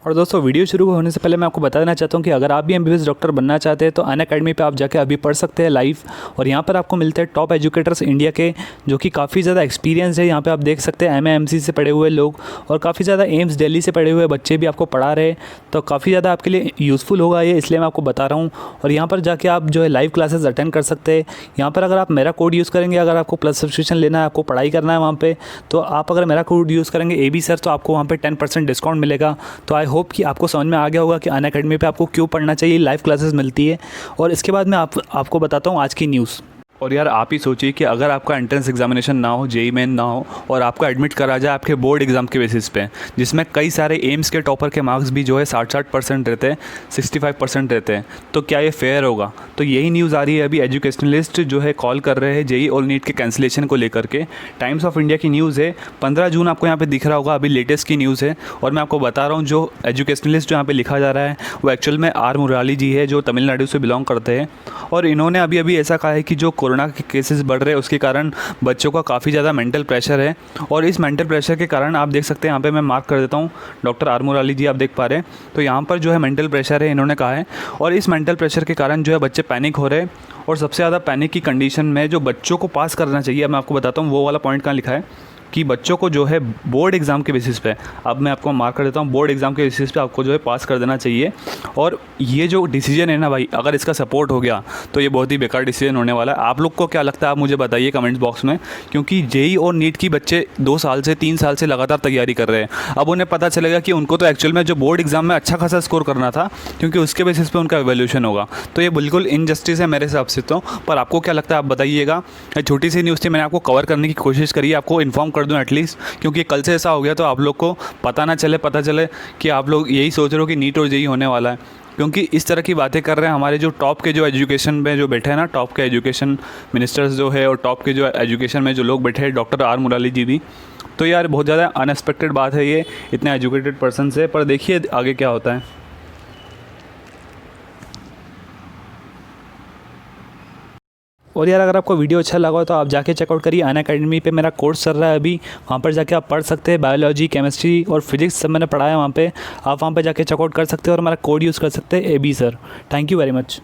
और दोस्तों वीडियो शुरू होने से पहले मैं आपको बता देना चाहता हूँ कि अगर आप भी एमबीबीएस डॉक्टर बनना चाहते हैं तो अनअकैडमी पे आप जाके अभी पढ़ सकते हैं लाइव। और यहाँ पर आपको मिलते हैं टॉप एजुकेटर्स इंडिया के, जो कि काफ़ी ज़्यादा एक्सपीरियंस है। यहाँ पे आप देख सकते हैं एमएएमसी से पढ़े हुए लोग और काफ़ी ज़्यादा एम्स दिल्ली से पढ़े हुए बच्चे भी आपको पढ़ा रहे हैं। तो काफ़ी ज़्यादा आपके लिए यूज़फुल होगा ये, इसलिए मैं आपको बता रहा हूँ। और यहाँ पर जाके आप जो है लाइव क्लासेस अटेंड कर सकते हैं। यहाँ पर अगर आप मेरा कोड यूज़ करेंगे, अगर आपको प्लस सब्सक्रिप्शन लेना है, आपको पढ़ाई करना है वहाँ पे, तो आप अगर मेरा कोड यूज़ करेंगे AB सर, तो आपको वहाँ पे 10% डिस्काउंट मिलेगा। तो आई होप कि आपको समझ में आ गया होगा कि अनअकैडमी पे आपको क्यों पढ़ना चाहिए, लाइव क्लासेस मिलती है। और इसके बाद मैं आपको बताता हूँ आज की न्यूज़। और यार आप ही सोचिए कि अगर आपका एंट्रेंस एग्जामिनेशन ना हो, जेईई मेन ना हो, और आपको एडमिट करा जाए आपके बोर्ड एग्जाम के बेसिस पे, जिसमें कई सारे एम्स के टॉपर के मार्क्स भी जो है 60% रहते हैं, 65% रहते हैं, तो क्या ये फेयर होगा? तो यही न्यूज़ आ रही है अभी। एजुकेशनलिस्ट जो है कॉल कर रहे हैं जेईई और नीट के कैंसिलेशन को लेकर के। टाइम्स ऑफ इंडिया की न्यूज़ है, 15 जून आपको यहाँ पर दिख रहा होगा, अभी लेटेस्ट की न्यूज़ है। और मैं आपको बता रहा हूँ, जो एजुकेशनलिस्ट जो यहाँ पर लिखा जा रहा है वो एक्चुअल में आर मुराली जी है, जो तमिलनाडु से बिलोंग करते हैं। और इन्होंने अभी ऐसा कहा है कि जो कोरोना के केसेस बढ़ रहे हैं उसके कारण बच्चों का काफ़ी ज़्यादा मेंटल प्रेशर है। और इस मेंटल प्रेशर के कारण आप देख सकते हैं, यहाँ पे मैं मार्क कर देता हूँ, डॉक्टर आर मुराली जी आप देख पा रहे हैं। तो यहाँ पर जो है मेंटल प्रेशर है, इन्होंने कहा है। और इस मेंटल प्रेशर के कारण जो है बच्चे पैनिक हो रहे हैं। और सबसे ज़्यादा पैनिक की कंडीशन में जो बच्चों को पास करना चाहिए, मैं आपको बताता हूँ वो वाला पॉइंट कहाँ लिखा है कि बच्चों को जो है बोर्ड एग्ज़ाम के बेसिस पे, अब मैं आपको मार्क कर देता हूँ, बोर्ड एग्ज़ाम के बेसिस पे आपको जो है पास कर देना चाहिए। और ये जो डिसीजन है ना भाई, अगर इसका सपोर्ट हो गया तो ये बहुत ही बेकार डिसीजन होने वाला है। आप लोग को क्या लगता है, आप मुझे बताइए कमेंट्स बॉक्स में। क्योंकि जेईई और नीट की बच्चे 2 साल से 3 साल से लगातार तैयारी कर रहे हैं। अब उन्हें पता चलेगा कि उनको तो एक्चुअल में जो बोर्ड एग्ज़ाम में अच्छा खासा स्कोर करना था, क्योंकि उसके बेसिस पे उनका एवोल्यूशन होगा। तो ये बिल्कुल इनजस्टिस है मेरे हिसाब से। तो पर आपको क्या लगता है, आप बताइएगा। छोटी सी न्यूज़ थी, मैंने आपको कवर करने की कोशिश करी, आपको इन्फॉर्म कर दूँ एटलीस्ट, क्योंकि कल से ऐसा हो गया तो आप लोग को पता चले कि आप लोग यही सोच रहे हो कि नीट और जेईई होने वाला है। क्योंकि इस तरह की बातें कर रहे हैं हमारे जो टॉप के जो एजुकेशन में जो बैठे हैं ना, टॉप के एजुकेशन मिनिस्टर्स जो है, और टॉप के जो एजुकेशन में जो लोग बैठे हैं, डॉक्टर आर मुराली जी भी। तो यार बहुत ज़्यादा अनएक्सपेक्टेड बात है ये, इतने एजुकेटेड पर्सन से। पर देखिए आगे क्या होता है। और यार अगर आपको वीडियो अच्छा लगा हो तो आप जाके चेकआउट करिए, अनअकैडमी पे मेरा कोर्स चल रहा है अभी। वहाँ पर जाके आप पढ़ सकते हैं, बायोलॉजी, केमिस्ट्री और फिजिक्स सब मैंने पढ़ाया है वहाँ पे। आप वहाँ पे जाके चेकआउट कर सकते हैं और हमारा कोड यूज़ कर सकते हैं AB sir. Thank you very much.